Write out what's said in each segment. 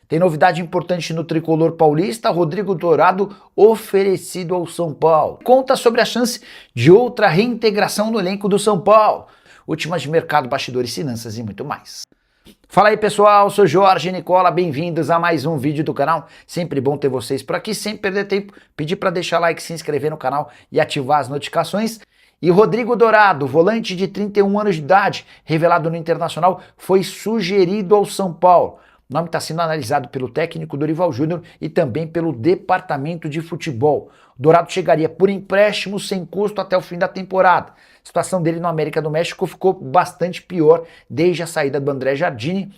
Tem novidade importante no tricolor paulista, Rodrigo Dourado oferecido ao São Paulo. Conta sobre a chance de outra reintegração no elenco do São Paulo. Últimas de mercado, bastidores, finanças e muito mais. Fala aí pessoal, sou Jorge Nicola, bem-vindos a mais um vídeo do canal. Sempre bom ter vocês por aqui, sem perder tempo. Pedir para deixar like, se inscrever no canal e ativar as notificações. E Rodrigo Dourado, volante de 31 anos de idade, revelado no Internacional, foi sugerido ao São Paulo. O nome está sendo analisado pelo técnico Dorival Júnior e também pelo departamento de futebol. Dourado chegaria por empréstimo sem custo até o fim da temporada. A situação dele no América do México ficou bastante pior desde a saída do André Jardine.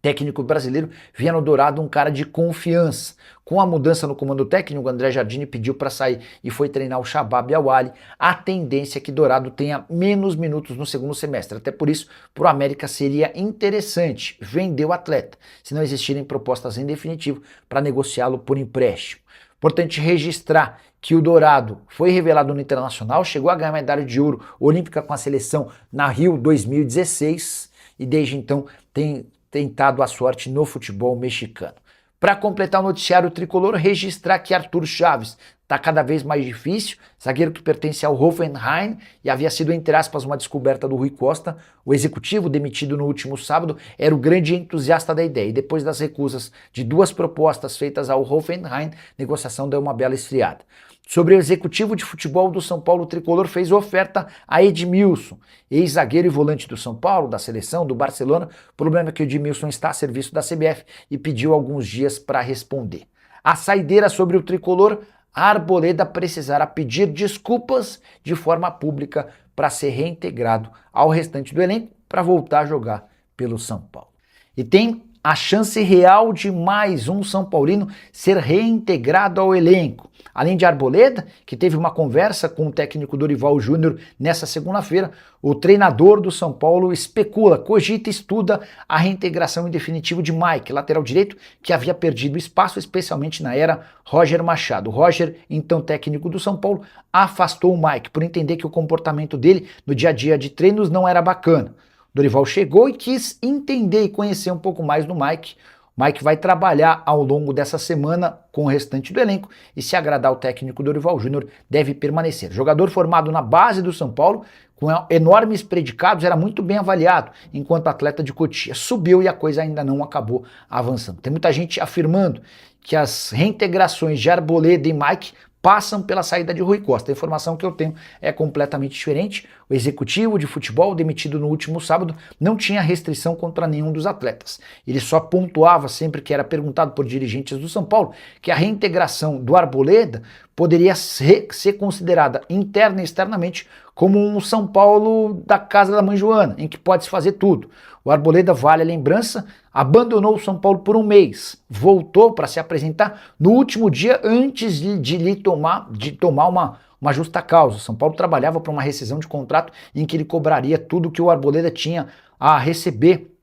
Técnico brasileiro via no Dourado um cara de confiança. Com a mudança no comando técnico, o André Jardine pediu para sair e foi treinar o Shabab Al-Ahly. A tendência é que Dourado tenha menos minutos no segundo semestre. Até por isso, para o América seria interessante vender o atleta, se não existirem propostas em definitivo para negociá-lo por empréstimo. Importante registrar que o Dourado foi revelado no Internacional, chegou a ganhar medalha de ouro olímpica com a seleção na Rio 2016 e desde então tem tentado a sorte no futebol mexicano. Para completar o noticiário tricolor, registrar que Arthur Chaves está cada vez mais difícil, zagueiro que pertence ao Hoffenheim e havia sido, entre aspas, uma descoberta do Rui Costa. O executivo, demitido no último sábado, era o grande entusiasta da ideia e depois das recusas de duas propostas feitas ao Hoffenheim, a negociação deu uma bela esfriada. Sobre o executivo de futebol do São Paulo, o tricolor fez oferta a Edmilson, ex-zagueiro e volante do São Paulo, da seleção, do Barcelona. O problema é que o Edmilson está a serviço da CBF e pediu alguns dias para responder. A saideira sobre o tricolor, a Arboleda precisará pedir desculpas de forma pública para ser reintegrado ao restante do elenco para voltar a jogar pelo São Paulo. E tem a chance real de mais um São Paulino ser reintegrado ao elenco. Além de Arboleda, que teve uma conversa com o técnico Dorival Júnior nessa segunda-feira, o treinador do São Paulo especula, cogita e estuda a reintegração em definitivo de Mike, lateral direito, que havia perdido espaço, especialmente na era Roger Machado. O Roger, então técnico do São Paulo, afastou o Mike por entender que o comportamento dele no dia a dia de treinos não era bacana. Dorival chegou e quis entender e conhecer um pouco mais do Mike. O Mike vai trabalhar ao longo dessa semana com o restante do elenco e, se agradar o técnico Dorival Júnior, deve permanecer. Jogador formado na base do São Paulo, com enormes predicados, era muito bem avaliado enquanto atleta de Cotia. Subiu e a coisa ainda não acabou avançando. Tem muita gente afirmando que as reintegrações de Arboleda e Mike passam pela saída de Rui Costa. A informação que eu tenho é completamente diferente. O executivo de futebol, demitido no último sábado, não tinha restrição contra nenhum dos atletas. Ele só pontuava sempre que era perguntado por dirigentes do São Paulo que a reintegração do Arboleda poderia ser considerada interna e externamente como um São Paulo da casa da mãe Joana, em que pode-se fazer tudo. O Arboleda, vale a lembrança, abandonou o São Paulo por um mês, voltou para se apresentar no último dia antes de tomar uma justa causa. O São Paulo trabalhava para uma rescisão de contrato em que ele cobraria tudo que o Arboleda tinha a receber,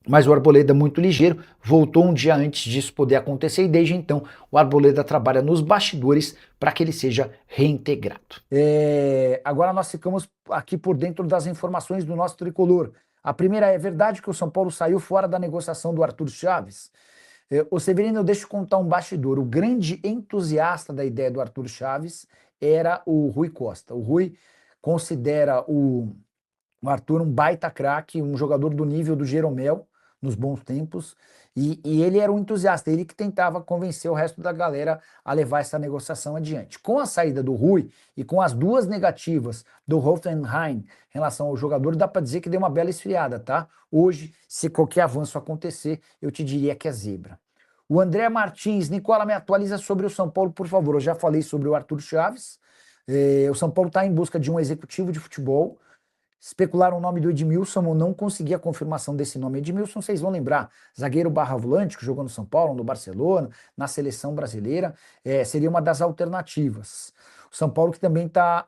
mas o Arboleda, muito ligeiro, voltou um dia antes disso poder acontecer e desde então o Arboleda trabalha nos bastidores para que ele seja reintegrado. Agora nós ficamos aqui por dentro das informações do nosso tricolor. A primeira é verdade que o São Paulo saiu fora da negociação do Arthur Chaves. O Severino, deixa eu contar um bastidor. O grande entusiasta da ideia do Arthur Chaves era o Rui Costa. O Rui considera o Arthur um baita craque, um jogador do nível do Jeromel nos bons tempos, e ele era um entusiasta, ele que tentava convencer o resto da galera a levar essa negociação adiante. Com a saída do Rui e com as duas negativas do Hoffenheim em relação ao jogador, dá para dizer que deu uma bela esfriada, tá? Hoje, se qualquer avanço acontecer, eu te diria que é zebra. O André Martins, Nicola, me atualiza sobre o São Paulo, por favor. Eu já falei sobre o Arthur Chaves. O São Paulo está em busca de um executivo de futebol. Especularam o nome do Edmilson, eu não consegui a confirmação desse nome. Edmilson, vocês vão lembrar, zagueiro barra volante, que jogou no São Paulo, no Barcelona, na seleção brasileira, seria uma das alternativas. O São Paulo que também está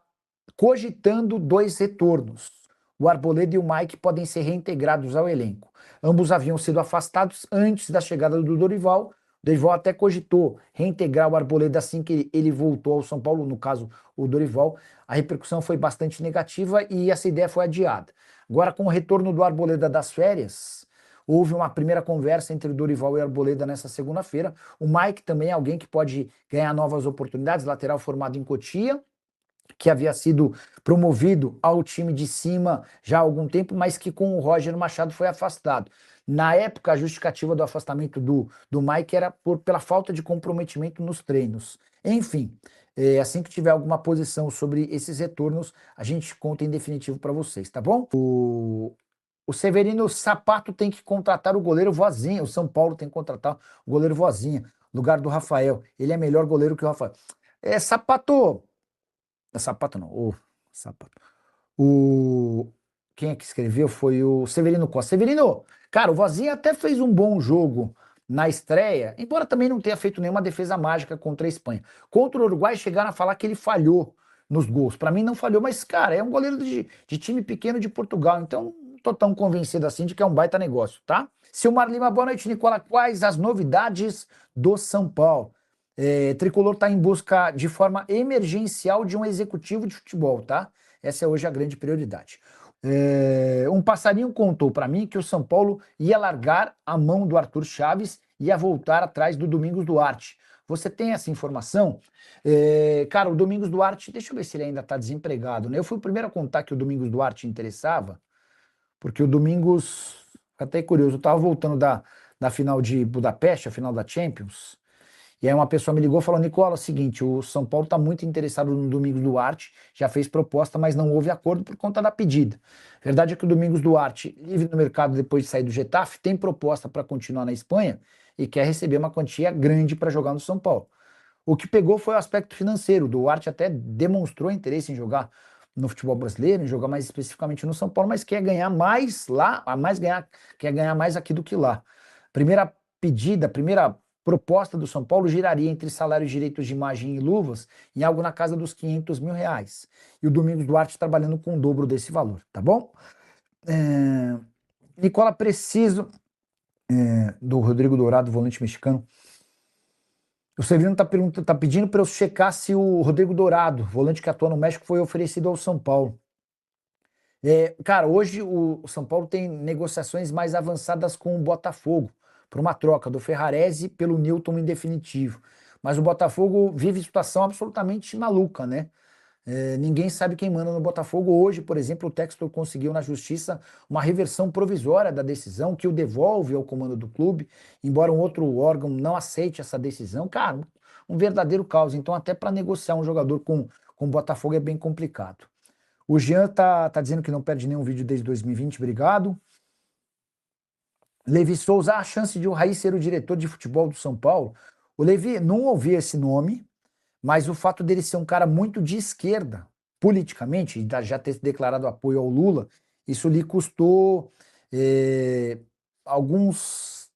cogitando dois retornos. O Arboleda e o Mike podem ser reintegrados ao elenco. Ambos haviam sido afastados antes da chegada do Dorival. Dorival até cogitou reintegrar o Arboleda assim que ele voltou ao São Paulo, no caso o Dorival. A repercussão foi bastante negativa e essa ideia foi adiada. Agora, com o retorno do Arboleda das férias, houve uma primeira conversa entre o Dorival e o Arboleda nessa segunda-feira. O Mike também é alguém que pode ganhar novas oportunidades, lateral formado em Cotia, que havia sido promovido ao time de cima já há algum tempo, mas que com o Roger Machado foi afastado. Na época, a justificativa do afastamento do Mike era pela falta de comprometimento nos treinos. Enfim, assim que tiver alguma posição sobre esses retornos, a gente conta em definitivo para vocês, tá bom? O Severino Sapato tem que contratar o goleiro Vozinha, o São Paulo tem que contratar o goleiro Vozinha, lugar do Rafael. Ele é melhor goleiro que o Rafael. Sapato... Sapato não, o Sapato. Quem é que escreveu foi o Severino Costa. Severino, cara, o Vozinha até fez um bom jogo na estreia, embora também não tenha feito nenhuma defesa mágica contra a Espanha. Contra o Uruguai chegaram a falar que ele falhou nos gols. Para mim não falhou, mas, cara, é um goleiro de time pequeno de Portugal, então não tô tão convencido assim de que é um baita negócio, tá? Silmar Lima, boa noite, Nicola. Quais as novidades do São Paulo? Tricolor está em busca de forma emergencial de um executivo de futebol, tá? Essa é hoje a grande prioridade. Um passarinho contou para mim que o São Paulo ia largar a mão do Arthur Chaves e ia voltar atrás do Domingos Duarte. Você tem essa informação? Cara, o Domingos Duarte, deixa eu ver se ele ainda está desempregado, né? Eu fui o primeiro a contar que o Domingos Duarte interessava, porque o Domingos, até curioso, eu estava voltando da final de Budapeste, a final da Champions. E aí uma pessoa me ligou e falou, Nicola, é o seguinte, o São Paulo está muito interessado no Domingos Duarte, já fez proposta, mas não houve acordo por conta da pedida. Verdade é que o Domingos Duarte, livre no mercado depois de sair do Getafe, tem proposta para continuar na Espanha e quer receber uma quantia grande para jogar no São Paulo. O que pegou foi o aspecto financeiro. O Duarte até demonstrou interesse em jogar no futebol brasileiro, em jogar mais especificamente no São Paulo, mas quer ganhar mais lá, quer ganhar mais aqui do que lá. Primeira pedida, primeira proposta do São Paulo giraria entre salários, direitos de imagem e luvas em algo na casa dos R$500 mil. E o Domingos Duarte trabalhando com o dobro desse valor, tá bom? Nicola, preciso do Rodrigo Dourado, volante mexicano. O Severino tá pedindo para eu checar se o Rodrigo Dourado, volante que atua no México, foi oferecido ao São Paulo. Cara, hoje o São Paulo tem negociações mais avançadas com o Botafogo, para uma troca do Ferrarese pelo Newton em definitivo. Mas o Botafogo vive situação absolutamente maluca, né? Ninguém sabe quem manda no Botafogo. Hoje, por exemplo, o Textor conseguiu na justiça uma reversão provisória da decisão que o devolve ao comando do clube, embora um outro órgão não aceite essa decisão. Cara, um verdadeiro caos. Então, até para negociar um jogador com o Botafogo é bem complicado. O Jean tá dizendo que não perde nenhum vídeo desde 2020, obrigado. Levi Souza, a chance de o Raí ser o diretor de futebol do São Paulo. O Levi, não ouvi esse nome, mas o fato dele ser um cara muito de esquerda, politicamente, já ter declarado apoio ao Lula, isso lhe custou alguns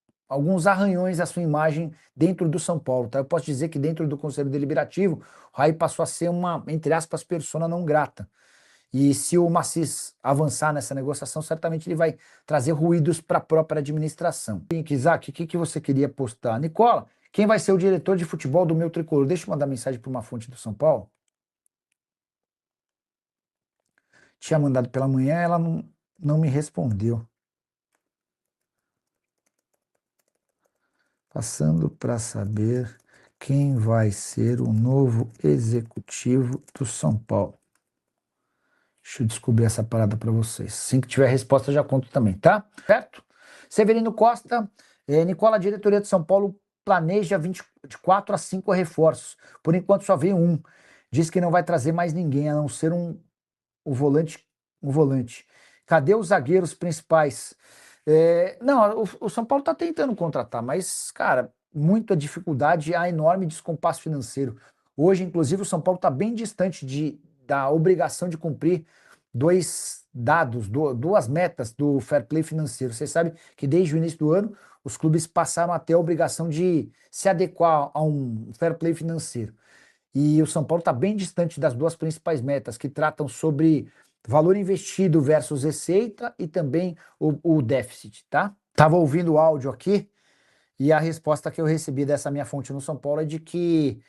arranhões à sua imagem dentro do São Paulo. Tá? Eu posso dizer que dentro do Conselho Deliberativo, o Raí passou a ser uma, entre aspas, persona não grata. E se o Macis avançar nessa negociação, certamente ele vai trazer ruídos para a própria administração. Isaac, o que você queria postar? Nicola, quem vai ser o diretor de futebol do meu tricolor? Deixa eu mandar mensagem para uma fonte do São Paulo. Tinha mandado pela manhã, ela não me respondeu. Passando para saber quem vai ser o novo executivo do São Paulo. Deixa eu descobrir essa parada para vocês. Assim que tiver resposta, eu já conto também, tá? Certo? Severino Costa, Nicola, a diretoria de São Paulo planeja 24 a 5 reforços. Por enquanto só veio um. Diz que não vai trazer mais ninguém, a não ser um volante. Cadê os zagueiros principais? Não, o São Paulo está tentando contratar, mas, cara, muita dificuldade, há enorme descompasso financeiro. Hoje, inclusive, o São Paulo está bem distante da obrigação de cumprir duas metas do fair play financeiro. Você sabe que desde o início do ano, os clubes passaram a ter a obrigação de se adequar a um fair play financeiro. E o São Paulo está bem distante das duas principais metas, que tratam sobre valor investido versus receita e também o déficit, tá? Tava ouvindo o áudio aqui e a resposta que eu recebi dessa minha fonte no São Paulo é de que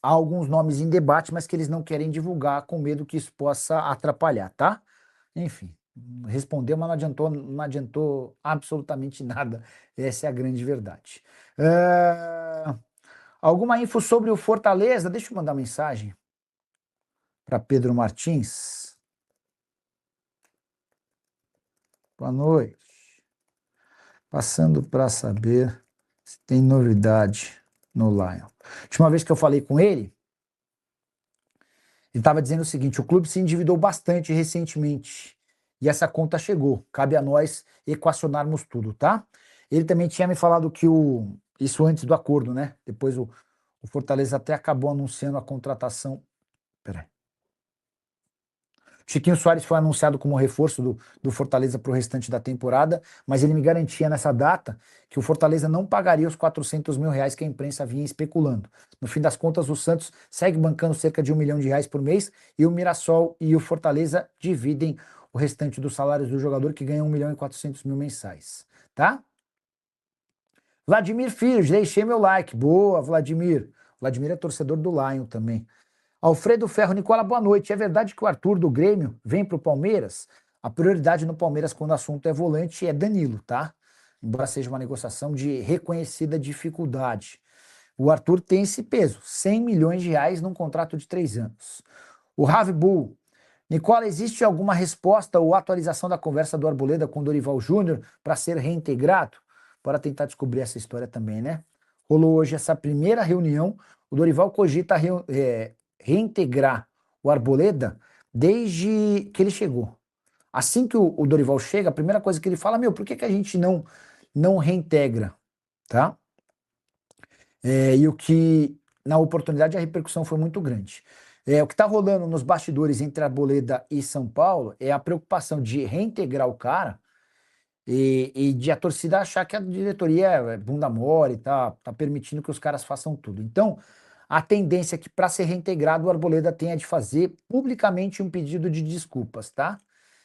há alguns nomes em debate, mas que eles não querem divulgar com medo que isso possa atrapalhar, tá? Enfim, Respondeu, mas não adiantou absolutamente nada. Essa é a grande verdade. Alguma info sobre o Fortaleza? Deixa eu mandar mensagem para Pedro Martins. Boa noite. Passando para saber se tem novidade no Lion. Última vez que eu falei com ele estava dizendo o seguinte: o clube se endividou bastante recentemente e essa conta chegou. Cabe a nós equacionarmos tudo, tá? Ele também tinha me falado que isso antes do acordo, né? Depois o Fortaleza até acabou anunciando a contratação. Peraí. Chiquinho Soares foi anunciado como reforço do Fortaleza para o restante da temporada, mas ele me garantia nessa data que o Fortaleza não pagaria os R$ 400 mil que a imprensa vinha especulando. No fim das contas, o Santos segue bancando cerca de R$ 1 milhão por mês e o Mirassol e o Fortaleza dividem o restante dos salários do jogador, que ganha R$ 1.400.000 mensais, tá? Vladimir Filhos, deixei meu like. Boa, Vladimir. Vladimir é torcedor do Lion também. Alfredo Ferro, Nicola, boa noite. É verdade que o Arthur do Grêmio vem para o Palmeiras? A prioridade no Palmeiras quando o assunto é volante é Danilo, tá? Embora seja uma negociação de reconhecida dificuldade. O Arthur tem esse peso, R$ 100 milhões num contrato de 3 anos. O Ravi Bull, Nicola, existe alguma resposta ou atualização da conversa do Arboleda com o Dorival Júnior para ser reintegrado? Bora tentar descobrir essa história também, né? Rolou hoje essa primeira reunião, o Dorival cogita reintegrar o Arboleda desde que ele chegou. Assim que o Dorival chega, a primeira coisa que ele fala, por que a gente não reintegra, tá? E o que, na oportunidade, a repercussão foi muito grande. O que está rolando nos bastidores entre Arboleda e São Paulo é a preocupação de reintegrar o cara e de a torcida achar que a diretoria é bunda mole, tá permitindo que os caras façam tudo. Então, a tendência é que, para ser reintegrado, o Arboleda tenha de fazer publicamente um pedido de desculpas, tá?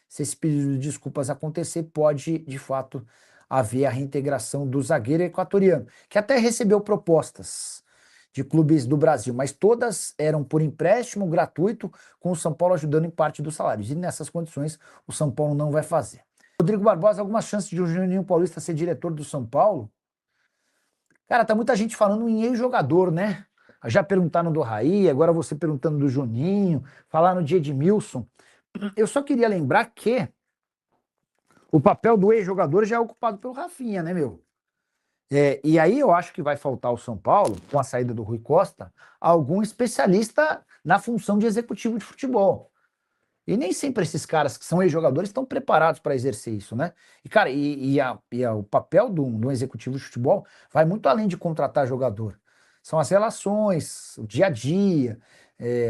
Se esse pedido de desculpas acontecer, pode, de fato, haver a reintegração do zagueiro equatoriano, que até recebeu propostas de clubes do Brasil, mas todas eram por empréstimo gratuito, com o São Paulo ajudando em parte dos salários. E nessas condições, o São Paulo não vai fazer. Rodrigo Barbosa, alguma chance de o Juninho Paulista ser diretor do São Paulo? Cara, tá muita gente falando em ex-jogador, né? Já perguntaram do Raí, agora você perguntando do Juninho, falaram de Edmilson. Eu só queria lembrar que o papel do ex-jogador já é ocupado pelo Rafinha, né, meu? E aí eu acho que vai faltar ao São Paulo, com a saída do Rui Costa, algum especialista na função de executivo de futebol. E nem sempre esses caras que são ex-jogadores estão preparados para exercer isso, né? E, cara, o papel de um executivo de futebol vai muito além de contratar jogador. São as relações, o dia a dia,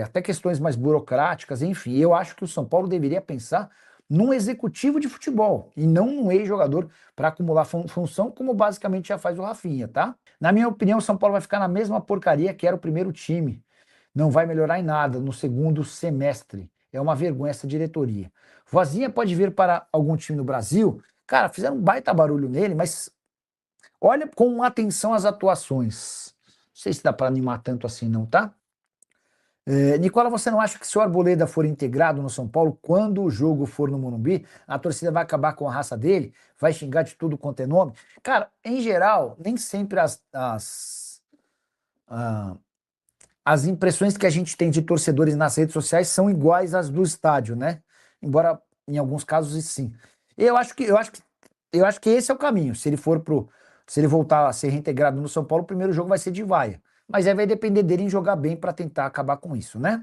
até questões mais burocráticas, enfim. Eu acho que o São Paulo deveria pensar num executivo de futebol e não num ex-jogador para acumular função, como basicamente já faz o Rafinha, tá? Na minha opinião, o São Paulo vai ficar na mesma porcaria que era o primeiro time. Não vai melhorar em nada no segundo semestre. É uma vergonha essa diretoria. Vozinha pode vir para algum time no Brasil? Cara, fizeram um baita barulho nele, mas olha com atenção as atuações. Não sei se dá para animar tanto assim não, tá? Nicola, você não acha que se o Arboleda for integrado no São Paulo, quando o jogo for no Morumbi, a torcida vai acabar com a raça dele? Vai xingar de tudo quanto é nome? Cara, em geral, nem sempre as impressões que a gente tem de torcedores nas redes sociais são iguais às do estádio, né? Embora em alguns casos sim. Eu acho que esse é o caminho. Se ele voltar a ser reintegrado no São Paulo, o primeiro jogo vai ser de vaia. Mas aí vai depender dele em jogar bem para tentar acabar com isso, né?